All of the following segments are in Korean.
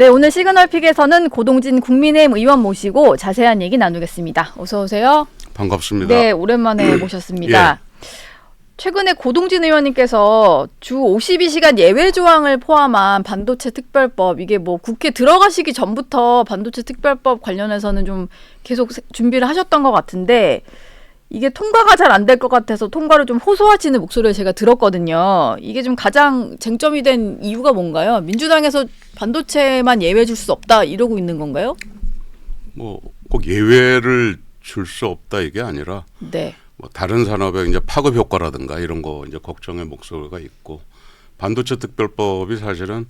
네, 오늘 시그널픽에서는 고동진 국민의힘 의원 모시고 자세한 얘기 나누겠습니다. 어서 오세요. 반갑습니다. 네, 오랜만에 모셨습니다. 예. 최근에 고동진 의원님께서 주 52시간 예외 조항을 포함한 반도체 특별법, 이게 뭐 국회 들어가시기 전부터 반도체 특별법 관련해서는 좀 계속 준비를 하셨던 것 같은데 이게 통과가 잘 안 될 것 같아서 통과를 좀 호소하시는 목소리를 제가 들었거든요. 이게 좀 가장 쟁점이 된 이유가 뭔가요? 민주당에서 반도체만 예외 줄 수 없다 이러고 있는 건가요? 뭐 꼭 예외를 줄 수 없다 이게 아니라 네. 뭐 다른 산업의 이제 파급 효과라든가 이런 거 이제 걱정의 목소리가 있고 반도체 특별법이 사실은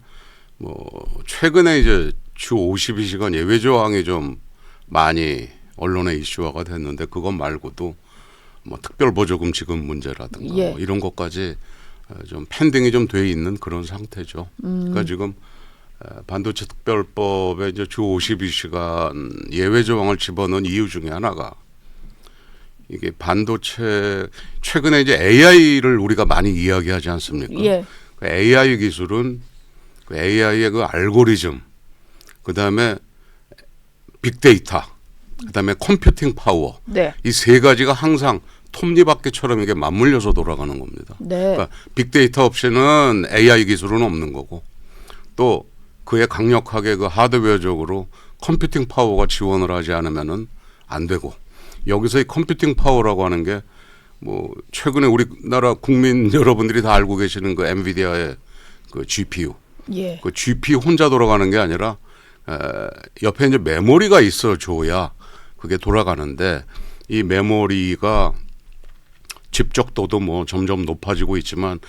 뭐 최근에 이제 주 52시간 예외 조항이 좀 많이 언론에 이슈화가 됐는데 그것 말고도 뭐 특별보조금 지급 문제라든가 예. 뭐 이런 것까지 좀 펜딩이 좀 돼 있는 그런 상태죠. 그러니까 지금 반도체 특별법에 이제 주 52시간 예외 조항을 집어넣은 이유 중에 하나가 이게 반도체 최근에 이제 AI를 우리가 많이 이야기하지 않습니까? 예. 그 AI 기술은 그 AI의 그 알고리즘, 그 다음에 빅데이터, 그 다음에 컴퓨팅 파워, 네. 이 세 가지가 항상 톱니바퀴처럼 이게 맞물려서 돌아가는 겁니다. 네. 그러니까 빅데이터 없이는 AI 기술은 없는 거고 또 그에 강력하게 그 하드웨어적으로 컴퓨팅 파워가 지원을 하지 않으면은 안 되고 여기서 이 컴퓨팅 파워라고 하는 게 뭐 최근에 우리나라 국민 여러분들이 다 알고 계시는 그 엔비디아의 그 GPU, 예. 그 GPU 혼자 돌아가는 게 아니라 옆에 이제 메모리가 있어줘야 그게 돌아가는데 이 메모리가 집적도도 뭐 점점 높아지고 있지만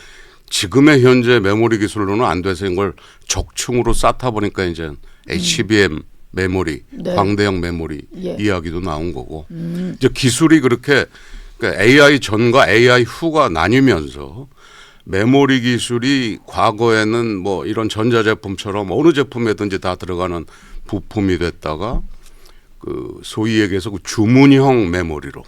지금의 현재 메모리 기술로는 안 돼서 이걸 적층으로 쌓다 보니까 이제 HBM 메모리, 네. 광대형 메모리 예. 이야기도 나온 거고 이제 기술이 그렇게 그러니까 AI 전과 AI 후가 나뉘면서 메모리 기술이 과거에는 뭐 이런 전자제품처럼 어느 제품에든지 다 들어가는 부품이 됐다가 그 소위 얘기해서 그 주문형 메모리로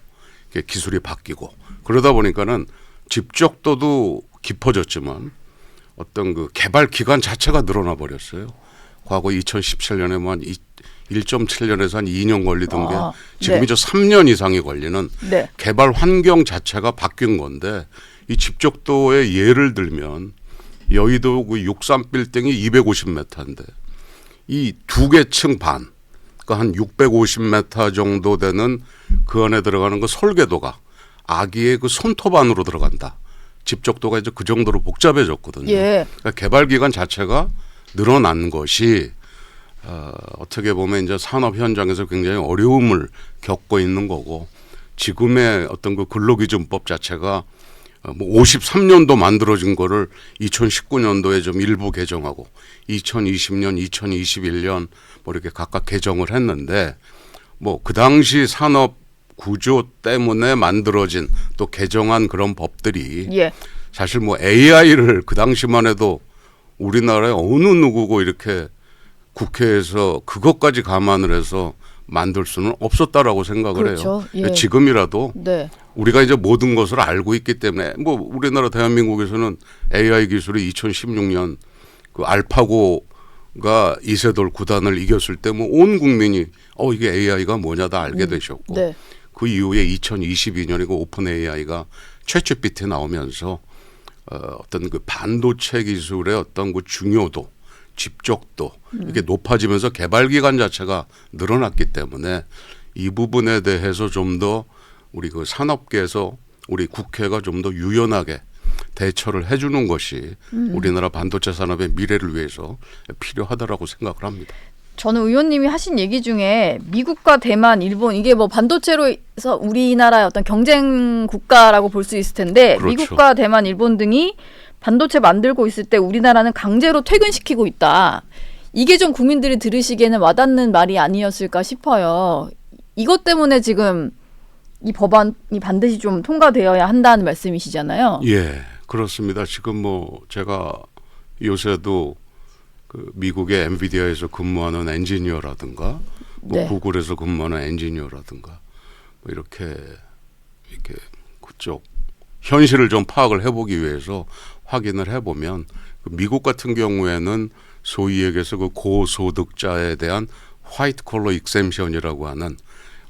이렇게 기술이 바뀌고 그러다 보니까는 집적도도 깊어졌지만 어떤 그 개발 기간 자체가 늘어나 버렸어요. 과거 2017년에 뭐 한 1.7년에서 한 2년 걸리던 게 지금 네. 이제 3년 이상이 걸리는 네. 개발 환경 자체가 바뀐 건데 이 집적도의 예를 들면 여의도 그 63 빌딩이 250m인데 이 두 개 층 반, 그러니까 한 650m 정도 되는 그 안에 들어가는 그 설계도가 아기의 그 손톱 안으로 들어간다. 집적도가 이제 그 정도로 복잡해졌거든요. 예. 그러니까 개발 기간 자체가 늘어난 것이 어떻게 보면 이제 산업 현장에서 굉장히 어려움을 겪고 있는 거고 지금의 어떤 그 근로기준법 자체가 뭐 53년도 만들어진 거를 2019년도에 좀 일부 개정하고 2020년, 2021년 뭐 이렇게 각각 개정을 했는데 뭐 그 당시 산업 구조 때문에 만들어진 또 개정한 그런 법들이 예. 사실 뭐 AI를 그 당시만 해도 우리나라에 어느 누구고 이렇게 국회에서 그것까지 감안을 해서 만들 수는 없었다라고 생각을 그렇죠. 해요. 예. 지금이라도 네. 우리가 이제 모든 것을 알고 있기 때문에 뭐 우리나라 대한민국에서는 AI 기술이 2016년 그 알파고가 이세돌 9단을 이겼을 때 뭐 온 국민이 이게 AI가 뭐냐 다 알게 되셨고 네. 그 이후에 2022년에 그 오픈 AI가 챗GPT 나오면서 어떤 그 반도체 기술의 어떤 그 중요도, 집적도 이게 높아지면서 개발 기간 자체가 늘어났기 때문에 이 부분에 대해서 좀 더 우리 그 산업계에서 우리 국회가 좀 더 유연하게 대처를 해주는 것이 우리나라 반도체 산업의 미래를 위해서 필요하다라고 생각을 합니다. 저는 의원님이 하신 얘기 중에 미국과 대만, 일본 이게 뭐 반도체로 해서 우리나라의 어떤 경쟁 국가라고 볼 수 있을 텐데 그렇죠. 미국과 대만, 일본 등이 반도체 만들고 있을 때 우리나라는 강제로 퇴근시키고 있다. 이게 좀 국민들이 들으시기에는 와닿는 말이 아니었을까 싶어요. 이것 때문에 지금 이 법안이 반드시 좀 통과되어야 한다는 말씀이시잖아요. 예, 그렇습니다. 지금 뭐 제가 요새도 그 미국의 엔비디아에서 근무하는 엔지니어라든가 뭐 네. 구글에서 근무하는 엔지니어라든가 뭐 이렇게 그쪽 현실을 좀 파악을 해보기 위해서 확인을 해보면 그 미국 같은 경우에는 소위 얘기해서 그 고소득자에 대한 화이트 콜러 익셈션이라고 하는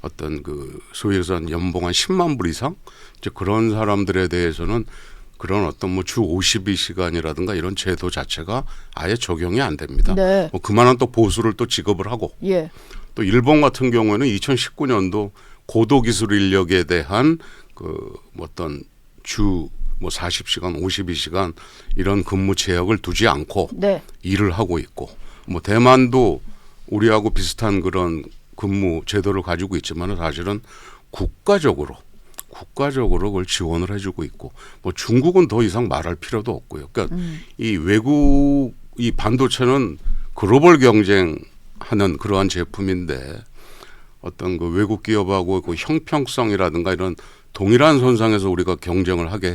어떤 그 소위 해서 연봉 한 10만 불 이상 이제 그런 사람들에 대해서는 그런 어떤 뭐 주 52시간이라든가 이런 제도 자체가 아예 적용이 안 됩니다. 네. 뭐 그만한 또 보수를 또 지급을 하고 예. 또 일본 같은 경우에는 2019년도 고도기술 인력에 대한 그 어떤 주 뭐 40시간, 52시간 이런 근무 제약을 두지 않고 네. 일을 하고 있고 뭐 대만도 우리하고 비슷한 그런 근무 제도를 가지고 있지만 사실은 국가적으로 그걸 지원을 해주고 있고 뭐 중국은 더 이상 말할 필요도 없고요. 그러니까 이 외국 이 반도체는 글로벌 경쟁하는 그러한 제품인데 어떤 그 외국 기업하고 그 형평성이라든가 이런 동일한 선상에서 우리가 경쟁을 하게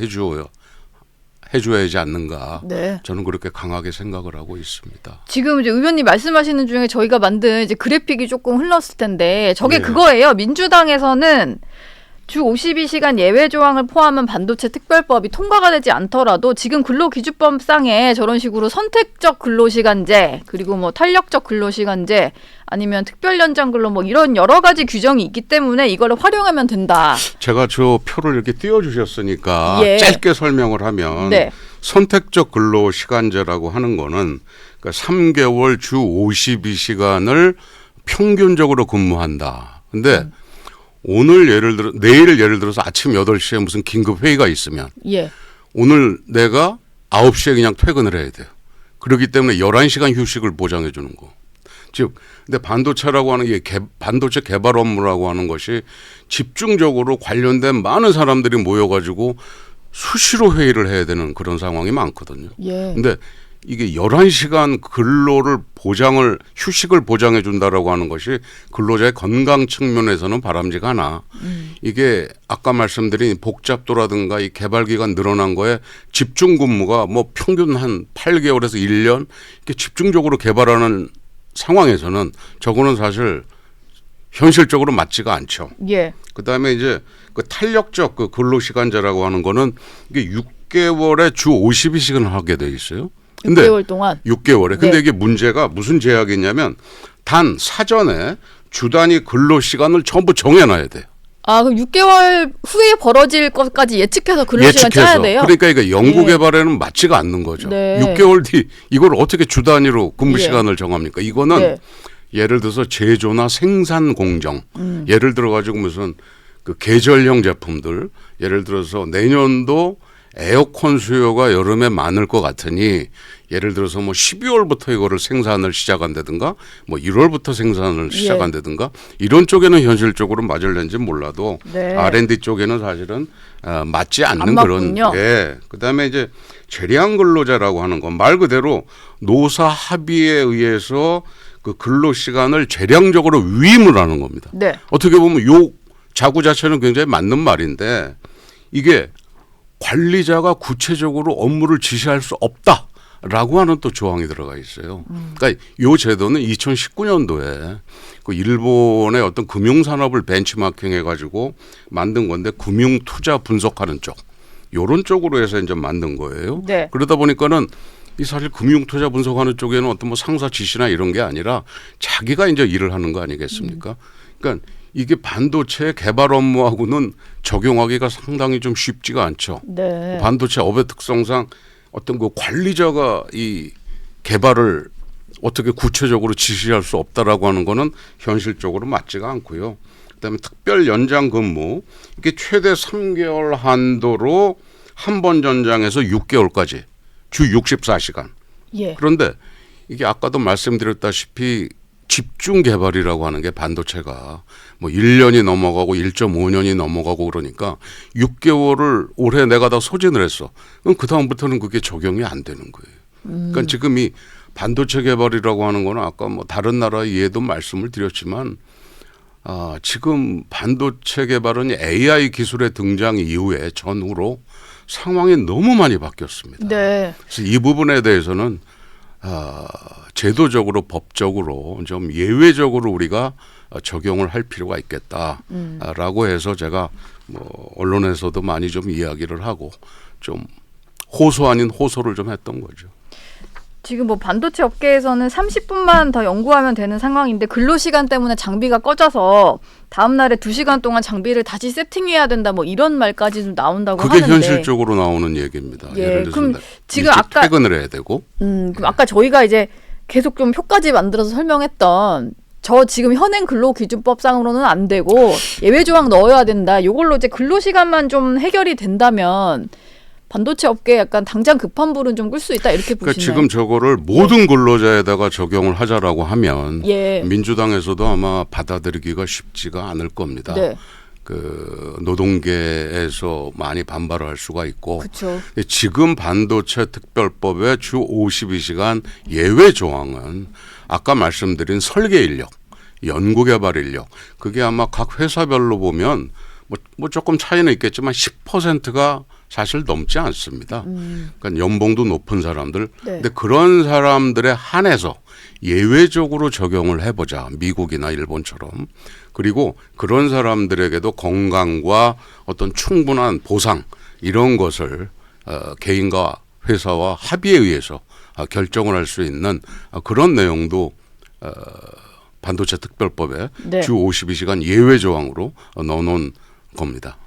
해줘야지 않는가. 네. 저는 그렇게 강하게 생각을 하고 있습니다. 지금 이제 의원님 말씀하시는 중에 저희가 만든 이제 그래픽이 조금 흘렀을 텐데 저게 네. 그거예요. 민주당에서는 주 52시간 예외 조항을 포함한 반도체 특별법이 통과가 되지 않더라도 지금 근로기준법상에 저런 식으로 선택적 근로시간제 그리고 뭐 탄력적 근로시간제 아니면 특별 연장 근로 뭐 이런 여러 가지 규정이 있기 때문에 이걸 활용하면 된다. 제가 저 표를 이렇게 띄워주셨으니까 예. 짧게 설명을 하면 네. 선택적 근로시간제라고 하는 거는 그러니까 3개월 주 52시간을 평균적으로 근무한다. 근데 내일 예를 들어서 아침 8시에 무슨 긴급 회의가 있으면 예. 오늘 내가 9시에 그냥 퇴근을 해야 돼요. 그렇기 때문에 11시간 휴식을 보장해 주는 거. 즉, 근데 반도체라고 하는 게 반도체 개발 업무라고 하는 것이 집중적으로 관련된 많은 사람들이 모여가지고 수시로 회의를 해야 되는 그런 상황이 많거든요. 예. 근데 이게 11시간 휴식을 보장해 준다라고 하는 것이 근로자의 건강 측면에서는 바람직하나 이게 아까 말씀드린 복잡도라든가 이 개발 기간 늘어난 거에 집중 근무가 뭐 평균 한 8개월에서 1년 이렇게 집중적으로 개발하는 상황에서는 저거는 사실 현실적으로 맞지가 않죠. 예. 그다음에 이제 그 탄력적 그 근로시간제라고 하는 거는 이게 6개월에 주 52시간을 하게 돼 있어요. 근데 6개월 동안. 6개월에. 근데 네. 이게 문제가 무슨 제약이 있냐면 단 사전에 주 단위 근로 시간을 전부 정해놔야 돼요. 아, 그럼 6개월 후에 벌어질 것까지 예측해서 근로시간 짜야 돼요? 그러니까 이게 연구 개발에는 맞지가 않는 거죠. 네. 6개월 뒤 이걸 어떻게 주 단위로 근무 시간을 정합니까? 이거는 네. 예를 들어서 제조나 생산 공정, 예를 들어 가지고 무슨 그 계절형 제품들, 예를 들어서 내년도 에어컨 수요가 여름에 많을 것 같으니 예를 들어서 뭐 12월부터 이거를 생산을 시작한다든가 뭐 1월부터 생산을 시작한다든가 이런 쪽에는 현실적으로 맞을는지 몰라도 네. R&D 쪽에는 사실은 맞지 않는 안 그런 맞군요. 예. 그다음에 이제 재량 근로자라고 하는 건 말 그대로 노사 합의에 의해서 그 근로 시간을 재량적으로 위임을 하는 겁니다. 네. 어떻게 보면 요 자구 자체는 굉장히 맞는 말인데 이게 관리자가 구체적으로 업무를 지시할 수 없다라고 하는 또 조항이 들어가 있어요. 그러니까 이 제도는 2019년도에 그 일본의 어떤 금융산업을 벤치마킹 해가지고 만든 건데 금융투자 분석하는 쪽 이런 쪽으로 해서 이제 만든 거예요. 네. 그러다 보니까는 이 사실 금융투자 분석하는 쪽에는 어떤 뭐 상사 지시나 이런 게 아니라 자기가 이제 일을 하는 거 아니겠습니까? 그러니까 이게 반도체 개발 업무하고는 적용하기가 상당히 좀 쉽지가 않죠. 네. 반도체 업의 특성상 어떤 그 관리자가 이 개발을 어떻게 구체적으로 지시할 수 없다라고 하는 거는 현실적으로 맞지가 않고요. 그다음에 특별 연장 근무 이게 최대 3개월 한도로 한 번 연장해서 6개월까지 주 64시간. 예. 그런데 이게 아까도 말씀드렸다시피 집중 개발이라고 하는 게 반도체가 뭐 1년이 넘어가고 1.5년이 넘어가고 그러니까 6개월을 올해 내가 다 소진을 했어. 그럼 그다음부터는 그게 적용이 안 되는 거예요. 그러니까 지금 이 반도체 개발이라고 하는 거는 아까 뭐 다른 나라 예도 말씀을 드렸지만 지금 반도체 개발은 AI 기술의 등장 이후에 전후로 상황이 너무 많이 바뀌었습니다. 네. 그래서 이 부분에 대해서는 제도적으로 법적으로 좀 예외적으로 우리가 적용을 할 필요가 있겠다라고 해서 제가 뭐 언론에서도 많이 좀 이야기를 하고 좀 호소 아닌 호소를 좀 했던 거죠. 지금 뭐 반도체 업계에서는 30분만 더 연구하면 되는 상황인데 근로시간 때문에 장비가 꺼져서 다음 날에 2시간 동안 장비를 다시 세팅해야 된다 뭐 이런 말까지 좀 나온다고 그게 하는데 현실적으로 나오는 얘기입니다. 예, 예를 들어서 그럼 지금 일찍 아까 퇴근을 해야 되고 그럼 아까 저희가 이제 계속 좀 효과지 만들어서 설명했던 저 지금 현행 근로기준법상으로는 안 되고 예외 조항 넣어야 된다. 이걸로 이제 근로시간만 좀 해결이 된다면 반도체 업계에 약간 당장 급한 불은 좀 끌 수 있다 이렇게 그러니까 보시나요? 지금 저거를 모든 근로자에다가 적용을 하자라고 하면 예. 민주당에서도 아마 받아들이기가 쉽지가 않을 겁니다. 네. 그 노동계에서 많이 반발을 할 수가 있고 그렇죠. 지금 반도체 특별법의 주 52시간 예외 조항은 아까 말씀드린 설계 인력, 연구개발 인력 그게 아마 각 회사별로 보면 뭐 조금 차이는 있겠지만 10%가 사실 넘지 않습니다. 그러니까 연봉도 높은 사람들. 네. 근데 그런 사람들에 한해서 예외적으로 적용을 해보자. 미국이나 일본처럼. 그리고 그런 사람들에게도 건강과 어떤 충분한 보상 이런 것을 개인과 회사와 합의에 의해서 결정을 할 수 있는 그런 내용도 반도체 특별법에 네. 주 52시간 예외 조항으로 넣어놓은 겁니다.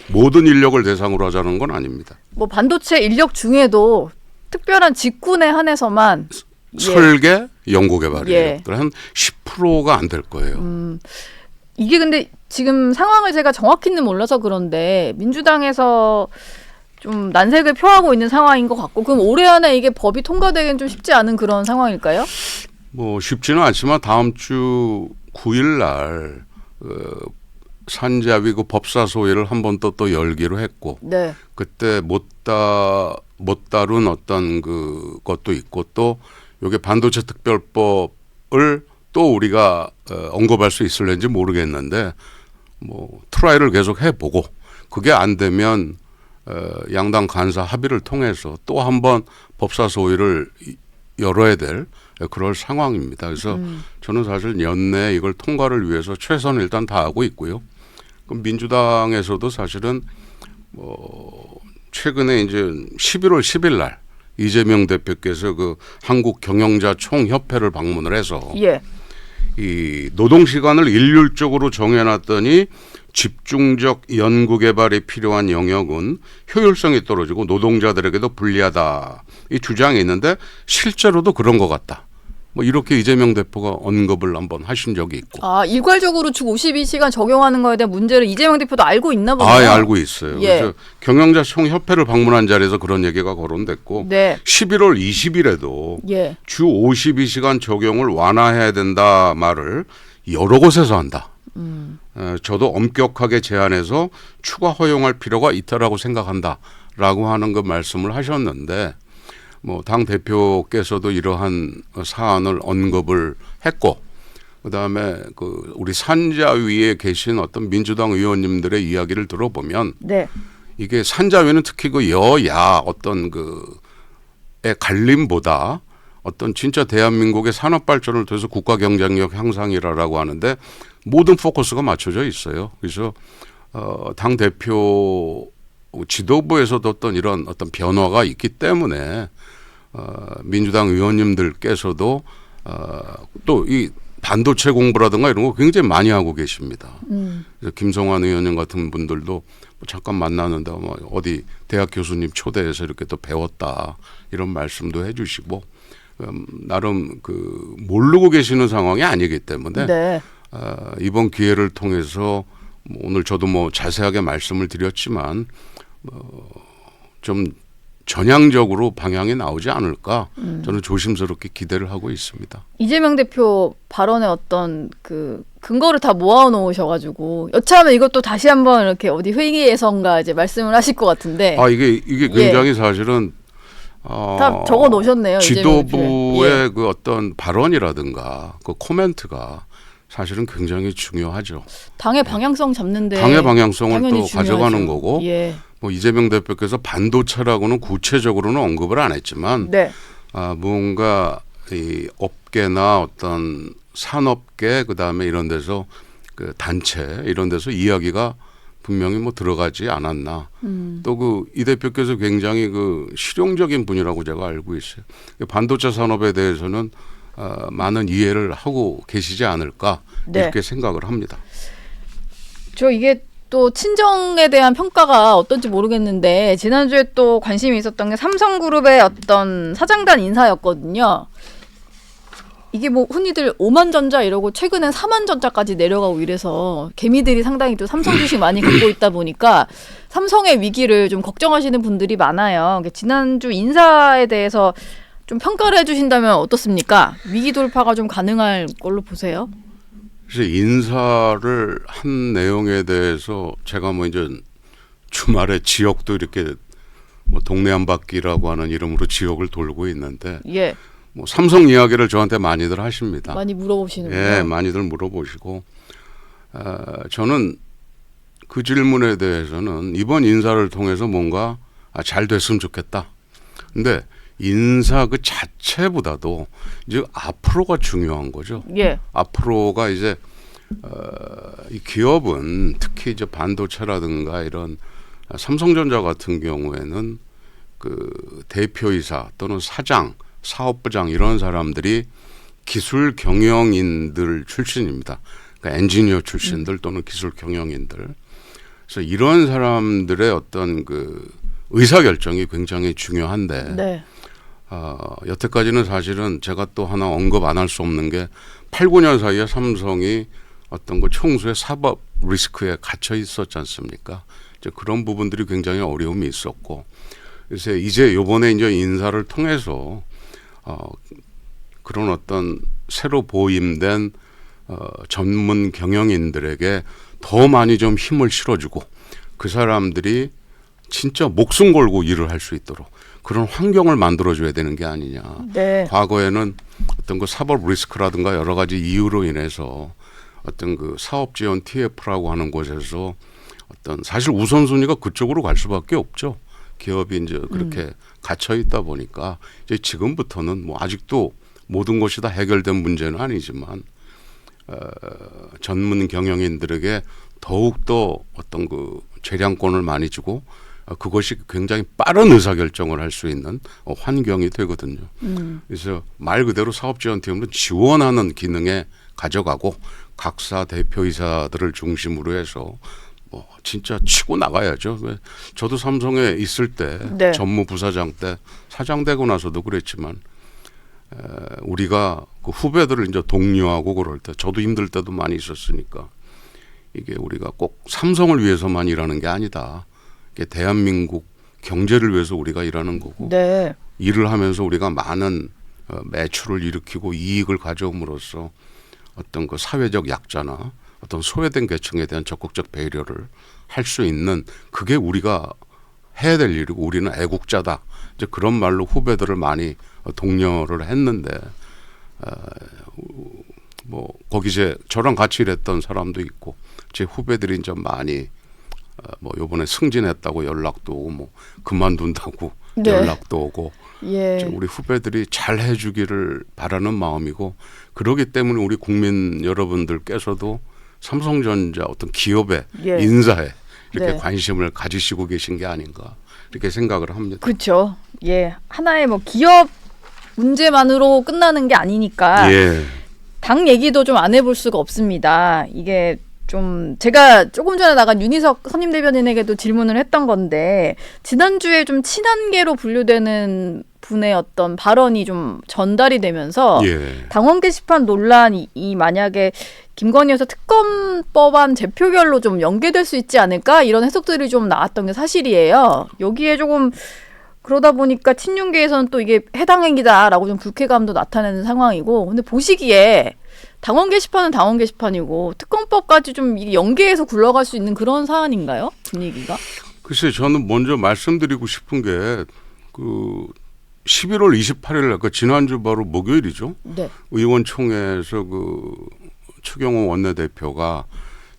모든 인력을 대상으로 하자는 건 아닙니다. 뭐 반도체 인력 중에도 특별한 직군에 한해서만 설계, 연구개발 예. 인력들 한 10%가 안 될 거예요. 이게 근데 지금 상황을 제가 정확히는 몰라서 그런데 민주당에서 좀 난색을 표하고 있는 상황인 것 같고 그럼 올해 안에 이게 법이 통과되기는 좀 쉽지 않은 그런 상황일까요? 뭐 쉽지는 않지만 다음 주 9일 날 산자위 그 법사 소위를 한 번 또 열기로 했고 네. 그때 못 다룬 어떤 그 것도 있고 또 요게 반도체 특별법을 또 우리가 언급할 수 있을는지 모르겠는데 뭐 트라이를 계속 해보고 그게 안 되면 양당 간사 합의를 통해서 또 한 번 법사 소위를 열어야 될 그럴 상황입니다. 그래서 저는 사실 연내에 이걸 통과를 위해서 최선을 일단 다하고 있고요. 그럼 민주당에서도 사실은 최근에 이제 11월 10일 날 이재명 대표께서 그 한국 경영자 총협회를 방문을 해서 예. 이 노동 시간을 일률적으로 정해놨더니 집중적 연구 개발이 필요한 영역은 효율성이 떨어지고 노동자들에게도 불리하다 이 주장이 있는데 실제로도 그런 것 같다. 뭐 이렇게 이재명 대표가 언급을 한번 하신 적이 있고. 아 일괄적으로 주 52시간 적용하는 거에 대한 문제를 이재명 대표도 알고 있나 보네요. 아, 예, 알고 있어요. 예. 그래서 경영자 총협회를 방문한 자리에서 그런 얘기가 거론됐고 네. 11월 20일에도 예. 주 52시간 적용을 완화해야 된다 말을 여러 곳에서 한다. 저도 엄격하게 제한해서 추가 허용할 필요가 있다라고 생각한다라고 하는 그 말씀을 하셨는데 뭐 당 대표께서도 이러한 사안을 언급을 했고 그다음에 그 우리 산자위에 계신 어떤 민주당 의원님들의 이야기를 들어보면 네. 이게 산자위는 특히 그 여야 어떤 그의 갈림보다 어떤 진짜 대한민국의 산업 발전을 통해서 국가 경쟁력 향상이라고 하는데 모든 포커스가 맞춰져 있어요. 그래서 당 대표 지도부에서도 어떤 이런 어떤 변화가 있기 때문에 민주당 의원님들께서도 또 이 반도체 공부라든가 이런 거 굉장히 많이 하고 계십니다. 그래서 김성환 의원님 같은 분들도 잠깐 만나는데 어디 대학 교수님 초대해서 이렇게 또 배웠다 이런 말씀도 해주시고 나름 그 모르고 계시는 상황이 아니기 때문에 네. 이번 기회를 통해서 오늘 저도 뭐 자세하게 말씀을 드렸지만 좀 전향적으로 방향이 나오지 않을까 저는 조심스럽게 기대를 하고 있습니다. 이재명 대표 발언의 어떤 그 근거를 다 모아놓으셔가지고 여차하면 이것도 다시 한번 이렇게 어디 회의에선가 이제 말씀을 하실 것 같은데. 아 이게 굉장히 사실은 다 적어 놓으셨네요. 지도부의 예. 그 어떤 발언이라든가 그 코멘트가 사실은 굉장히 중요하죠. 당의 방향성 잡는데. 당의 방향성을 또 중요하죠. 가져가는 거고 예. 뭐 이재명 대표께서 반도체라고는 구체적으로는 언급을 안 했지만 네. 뭔가 이 업계나 어떤 산업계 그다음에 이런 데서 그 단체 이런 데서 이야기가 분명히 뭐 들어가지 않았나. 또 그 이 대표께서 굉장히 그 실용적인 분이라고 제가 알고 있어요. 반도체 산업에 대해서는 많은 이해를 하고 계시지 않을까 네. 이렇게 생각을 합니다. 저 이게 또 친정에 대한 평가가 어떤지 모르겠는데 지난주에 또 관심이 있었던 게 삼성그룹의 어떤 사장단 인사였거든요. 이게 뭐 흔히들 5만 전자 이러고 최근엔 4만 전자까지 내려가고 이래서 개미들이 상당히 또 삼성 주식 많이 갖고 있다 보니까 삼성의 위기를 좀 걱정하시는 분들이 많아요. 지난주 인사에 대해서 좀 평가를 해주신다면 어떻습니까? 위기 돌파가 좀 가능할 걸로 보세요? 그래서 인사를 한 내용에 대해서 제가 뭐 이제 주말에 지역도 이렇게 뭐 동네 한 바퀴라고 하는 이름으로 지역을 돌고 있는데 예. 뭐 삼성 이야기를 저한테 많이들 하십니다. 많이 물어보시는군요. 예, 많이들 물어보시고 저는 그 질문에 대해서는 이번 인사를 통해서 뭔가 잘 됐으면 좋겠다. 근데 인사 그 자체보다도 이제 앞으로가 중요한 거죠. 예. 앞으로가 이제 이 기업은 특히 이제 반도체라든가 이런 삼성전자 같은 경우에는 그 대표이사 또는 사장, 사업부장 이런 사람들이 기술 경영인들 출신입니다. 그러니까 엔지니어 출신들 또는 기술 경영인들. 그래서 이런 사람들의 어떤 그 의사 결정이 굉장히 중요한데. 네. 여태까지는 사실은 제가 또 하나 언급 안 할 수 없는 게 8, 9년 사이에 삼성이 어떤 그 총수의 사법 리스크에 갇혀 있었지 않습니까? 이제 그런 부분들이 굉장히 어려움이 있었고, 그래서 이제 요번에 이제 인사를 통해서 그런 어떤 새로 보임된 전문 경영인들에게 더 많이 좀 힘을 실어주고 그 사람들이 진짜 목숨 걸고 일을 할 수 있도록 그런 환경을 만들어줘야 되는 게 아니냐. 네. 과거에는 어떤 그 사법 리스크라든가 여러 가지 이유로 인해서 어떤 그 사업 지원 TF라고 하는 곳에서 어떤 사실 우선순위가 그쪽으로 갈 수밖에 없죠. 기업이 이제 그렇게 갇혀 있다 보니까 이제 지금부터는 뭐 아직도 모든 것이 다 해결된 문제는 아니지만 전문 경영인들에게 더욱 더 어떤 그 재량권을 많이 주고 그것이 굉장히 빠른 의사결정을 할 수 있는 환경이 되거든요. 그래서 말 그대로 사업지원팀은 지원하는 기능에 가져가고 각사 대표이사들을 중심으로 해서 뭐 진짜 치고 나가야죠. 저도 삼성에 있을 때 네. 전무부사장 때 사장 되고 나서도 그랬지만 우리가 그 후배들을 이제 독려하고 그럴 때 저도 힘들 때도 많이 있었으니까 이게 우리가 꼭 삼성을 위해서만 일하는 게 아니다. 이게 대한민국 경제를 위해서 우리가 일하는 거고 네. 일을 하면서 우리가 많은 매출을 일으키고 이익을 가져옴으로써 어떤 그 사회적 약자나 어떤 소외된 계층에 대한 적극적 배려를 할 수 있는 그게 우리가 해야 될 일이고 우리는 애국자다. 이제 그런 말로 후배들을 많이 독려를 했는데 뭐 거기 이제 저랑 같이 일했던 사람도 있고 제 후배들이 이제 많이 뭐 요번에 승진했다고 연락도 오고 뭐 그만둔다고 네. 연락도 오고 예. 우리 후배들이 잘 해주기를 바라는 마음이고 그러기 때문에 우리 국민 여러분들께서도 삼성전자 어떤 기업의 예. 인사에 이렇게 네. 관심을 가지시고 계신 게 아닌가 이렇게 생각을 합니다. 그렇죠. 예. 하나의 뭐 기업 문제만으로 끝나는 게 아니니까 예. 당 얘기도 좀 안 해볼 수가 없습니다. 이게 좀 제가 조금 전에 나간 윤희석 선임 대변인에게도 질문을 했던 건데 지난주에 좀 친한계로 분류되는 분의 어떤 발언이 좀 전달이 되면서 예. 당원 게시판 논란이 만약에 김건희 여사 특검법안 제표결로 좀 연계될 수 있지 않을까 이런 해석들이 좀 나왔던 게 사실이에요. 여기에 조금 그러다 보니까 친윤계에서는 또 이게 해당 행위다라고 좀 불쾌감도 나타내는 상황이고 근데 보시기에 당원 게시판은 당원 게시판이고 특검법까지 좀 이게 연계해서 굴러갈 수 있는 그런 사안인가요? 분위기가? 글쎄 저는 먼저 말씀드리고 싶은 게 그 11월 28일 그 지난주 바로 목요일이죠. 네. 의원총회에서 그 추경호 원내대표가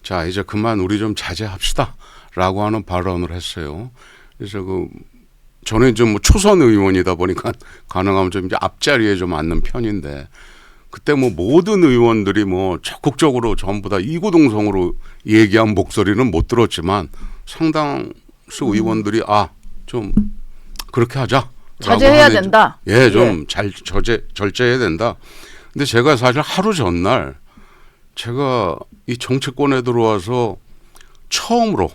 자 이제 그만 우리 좀 자제합시다라고 하는 발언을 했어요. 그래서 그 저는 좀 뭐 초선 의원이다 보니까 가능하면 좀 이제 앞자리에 좀 앉는 편인데 그때 뭐 모든 의원들이 뭐 적극적으로 전부 다 이구동성으로 얘기한 목소리는 못 들었지만 상당수 의원들이 좀 그렇게 하자. 자제해야 된다. 예, 좀 잘 절제해야 된다. 근데 제가 사실 하루 전날 제가 이 정치권에 들어와서 처음으로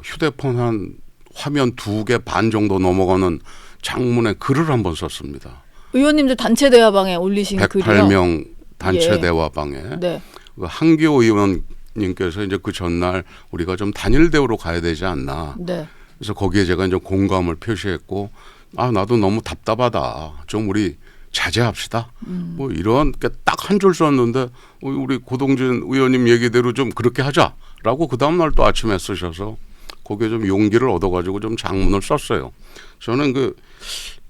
휴대폰 한 화면 2개 반 정도 넘어가는 장문의 글을 한번 썼습니다. 의원님들 단체 대화방에 올리신 글이요. 108명 단체 대화방에 네. 한기호 의원님께서 이제 그 전날 우리가 좀 단일 대우로 가야 되지 않나. 네. 그래서 거기에 제가 이제 공감을 표시했고 나도 너무 답답하다. 좀 우리 자제합시다. 뭐 이런 딱 한 줄 썼는데 우리 고동진 의원님 얘기대로 좀 그렇게 하자라고 그 다음 날 또 아침에 쓰셔서 거기에 좀 용기를 얻어가지고 좀 장문을 썼어요. 저는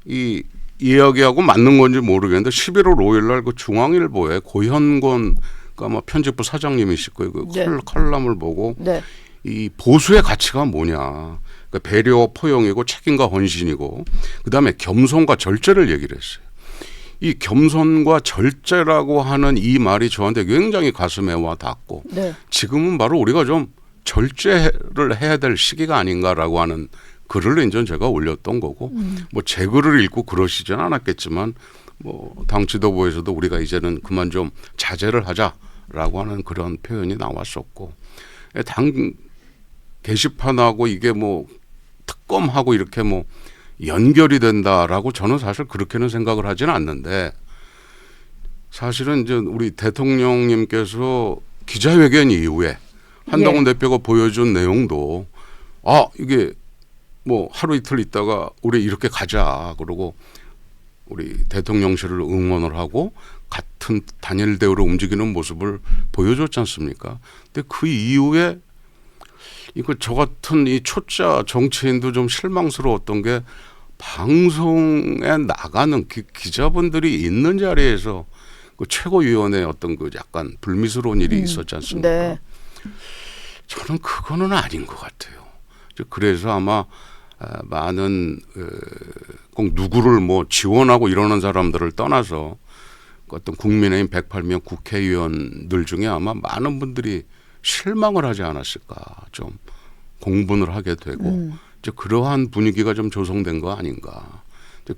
이 이야기하고 맞는 건지 모르겠는데 11월 5일 날 그 중앙일보에 고현권 아마 편집부 사장님이실 거예요. 그 네. 칼럼을 보고 네. 이 보수의 가치가 뭐냐. 그러니까 배려, 포용이고 책임과 헌신이고 그다음에 겸손과 절제를 얘기를 했어요. 이 겸손과 절제라고 하는 이 말이 저한테 굉장히 가슴에 와 닿고 네. 지금은 바로 우리가 좀 절제를 해야 될 시기가 아닌가라고 하는 글을 이제 제가 올렸던 거고 뭐 제 글을 읽고 그러시진 않았겠지만 뭐 당 지도부에서도 우리가 이제는 그만 좀 자제를 하자라고 하는 그런 표현이 나왔었고 당 게시판하고 이게 뭐 특검하고 이렇게 뭐 연결이 된다라고 저는 사실 그렇게는 생각을 하지는 않는데 사실은 이제 우리 대통령님께서 기자회견 이후에 한동훈 대표가 보여준 내용도 이게 뭐 하루 이틀 있다가 우리 이렇게 가자 그러고 우리 대통령실을 응원을 하고 같은 단일 대우로 움직이는 모습을 보여줬지 않습니까? 근데 그 이후에 저 같은 이 초짜 정치인도 좀 실망스러웠던 게 방송에 나가는 기자분들이 있는 자리에서 그 최고위원회 어떤 그 약간 불미스러운 일이 있었지 않습니까? 네. 저는 그거는 아닌 것 같아요. 그래서 아마 많은 꼭 누구를 뭐 지원하고 이러는 사람들을 떠나서 어떤 국민의힘 108명 국회의원들 중에 아마 많은 분들이 실망을 하지 않았을까 좀 공분을 하게 되고 이제 그러한 분위기가 좀 조성된 거 아닌가.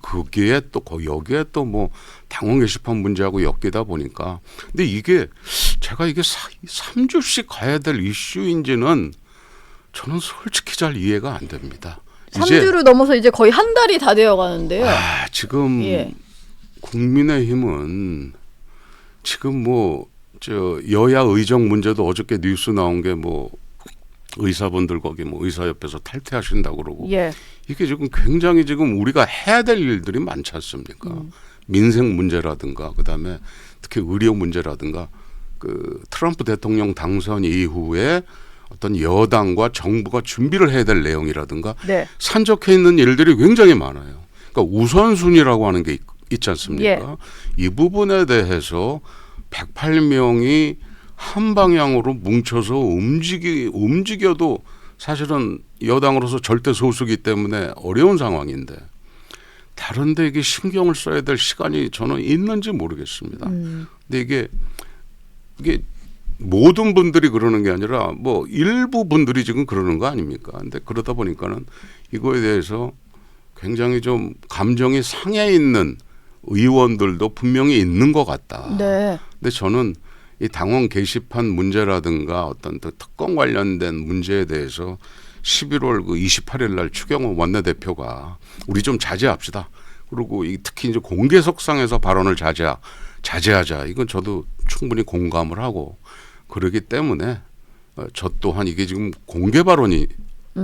거기에 또 여기에 또 뭐 당원 게시판 문제하고 엮이다 보니까 근데 이게 제가 이게 3주씩 가야 될 이슈인지는 저는 솔직히 잘 이해가 안 됩니다. 3주를 넘어서 이제 거의 한 달이 다 되어 가는데요. 지금 국민의힘은 지금 뭐 여야 의정 문제도 어저께 뉴스 나온 게 뭐 의사분들 거기 뭐 의사협회에서 탈퇴하신다고 그러고 이게 지금 굉장히 지금 우리가 해야 될 일들이 많지 않습니까? 민생 문제라든가 그다음에 특히 의료 문제라든가 그 트럼프 대통령 당선 이후에 어떤 여당과 정부가 준비를 해야 될 내용이라든가 산적해 있는 일들이 굉장히 많아요. 그러니까 우선순위라고 하는 게 있지 않습니까? 이 부분에 대해서 108명이 한 방향으로 뭉쳐서 움직여도 사실은 여당으로서 절대 소수기 때문에 어려운 상황인데 다른 데 이게 신경을 써야 될 시간이 저는 있는지 모르겠습니다. 근데 이게 모든 분들이 그러는 게 아니라 뭐 일부 분들이 지금 그러는 거 아닙니까? 근데 그러다 보니까는 이거에 대해서 굉장히 좀 감정이 상해 있는 의원들도 분명히 있는 것 같다. 근데 저는 이 당원 게시판 문제라든가 어떤 특검 관련된 문제에 대해서 11월 그 28일 날 추경호 원내대표가 우리 좀 자제합시다. 그리고 특히 이제 공개석상에서 발언을 자제하자. 이건 저도 충분히 공감을 하고 그러기 때문에 저 또한 이게 지금 공개 발언이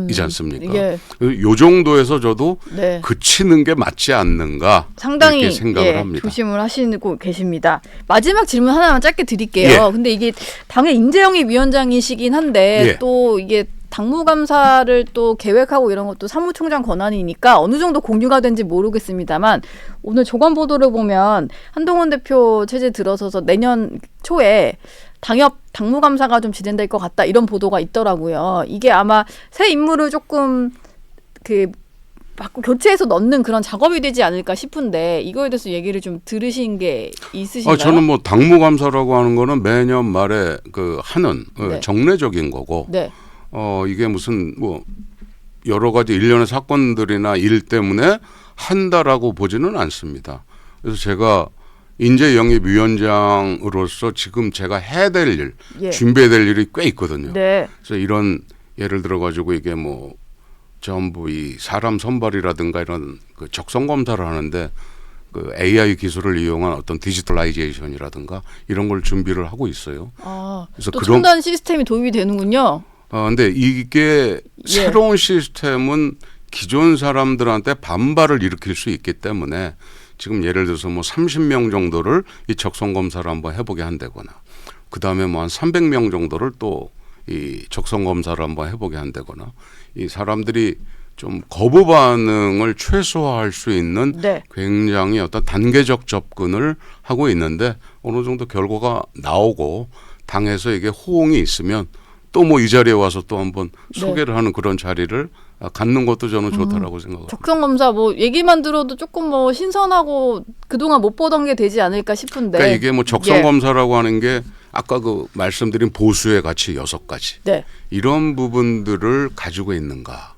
이지 않습니까? 요 정도에서 저도 그치는 게 맞지 않는가 상당히 이렇게 생각을 합니다. 조심을 하시고 계십니다. 마지막 질문 하나만 짧게 드릴게요. 근데 이게 당의 인재영입 위원장이시긴 한데 또 이게 당무감사를 또 계획하고 이런 것도 사무총장 권한이니까 어느 정도 공유가 된지 모르겠습니다만 오늘 조간 보도를 보면 한동훈 대표 체제 들어서서 내년 초에 당무감사가 좀 진행될 것 같다 이런 보도가 있더라고요. 이게 아마 새 인물을 조금 바꾸 교체해서 넣는 그런 작업이 되지 않을까 싶은데 이거에 대해서 얘기를 좀 들으신 게 있으신가요? 저는 뭐 당무감사라고 하는 거는 매년 말에 그 하는 네. 정례적인 거고 네. 이게 무슨 뭐 여러 가지 일련의 사건들이나 일 때문에 한다라고 보지는 않습니다. 그래서 제가 인재영입위원장으로서 지금 제가 해야 될 일, 예. 준비해야 될 일이 꽤 있거든요. 네. 그래서 이런 예를 들어 가지고 이게 뭐 전부 이 사람 선발이라든가 이런 그 적성 검사를 하는데 그 AI 기술을 이용한 어떤 디지털라이제이션이라든가 이런 걸 준비를 하고 있어요. 그래서 또 첨단 시스템이 도입이 되는군요. 근데 이게 새로운 시스템은 기존 사람들한테 반발을 일으킬 수 있기 때문에 지금 예를 들어서 뭐 30명 정도를 이 적성 검사를 한번 해보게 한다거나 그 다음에 뭐 한 300명 정도를 또 이 적성 검사를 한번 해보게 한다거나 이 사람들이 좀 거부 반응을 최소화할 수 있는 네. 굉장히 어떤 단계적 접근을 하고 있는데 어느 정도 결과가 나오고 당에서 이게 호응이 있으면 또 뭐 이 자리에 와서 또 한번 소개를 하는 그런 자리를 갖는 것도 저는 좋다라고 생각합니다. 적성 검사 뭐 얘기만 들어도 조금 뭐 신선하고 그동안 못 보던 게 되지 않을까 싶은데. 그러니까 이게 뭐 적성 검사라고 하는 게 아까 그 말씀드린 보수의 가치 6가지 네. 이런 부분들을 가지고 있는가.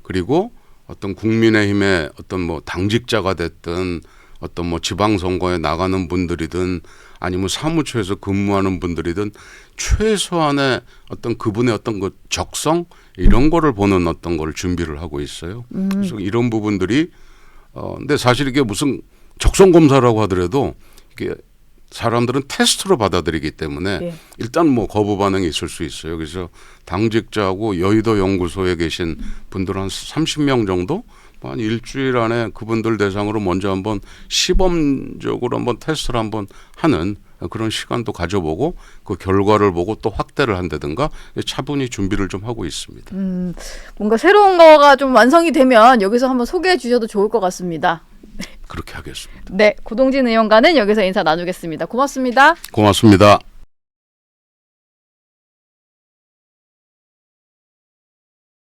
그리고 어떤 국민의힘의 어떤 뭐 당직자가 됐든 어떤 뭐 지방선거에 나가는 분들이든 아니면 사무처에서 근무하는 분들이든 최소한의 어떤 그분의 어떤 그 적성 이런 거를 보는 어떤 걸 준비를 하고 있어요. 그래서 이런 부분들이 근데 사실 이게 무슨 적성 검사라고 하더라도 이게 사람들은 테스트로 받아들이기 때문에 일단 뭐 거부 반응이 있을 수 있어요. 그래서 당직자하고 여의도 연구소에 계신 분들 한 30명 정도 한 일주일 안에 그분들 대상으로 먼저 한번 시범적으로 한번 테스트를 한번 하는 그런 시간도 가져보고 그 결과를 보고 또 확대를 한다든가 차분히 준비를 좀 하고 있습니다. 뭔가 새로운 거가 좀 완성이 되면 여기서 한번 소개해 주셔도 좋을 것 같습니다. 그렇게 하겠습니다. 네, 고동진 의원과는 여기서 인사 나누겠습니다. 고맙습니다. 고맙습니다.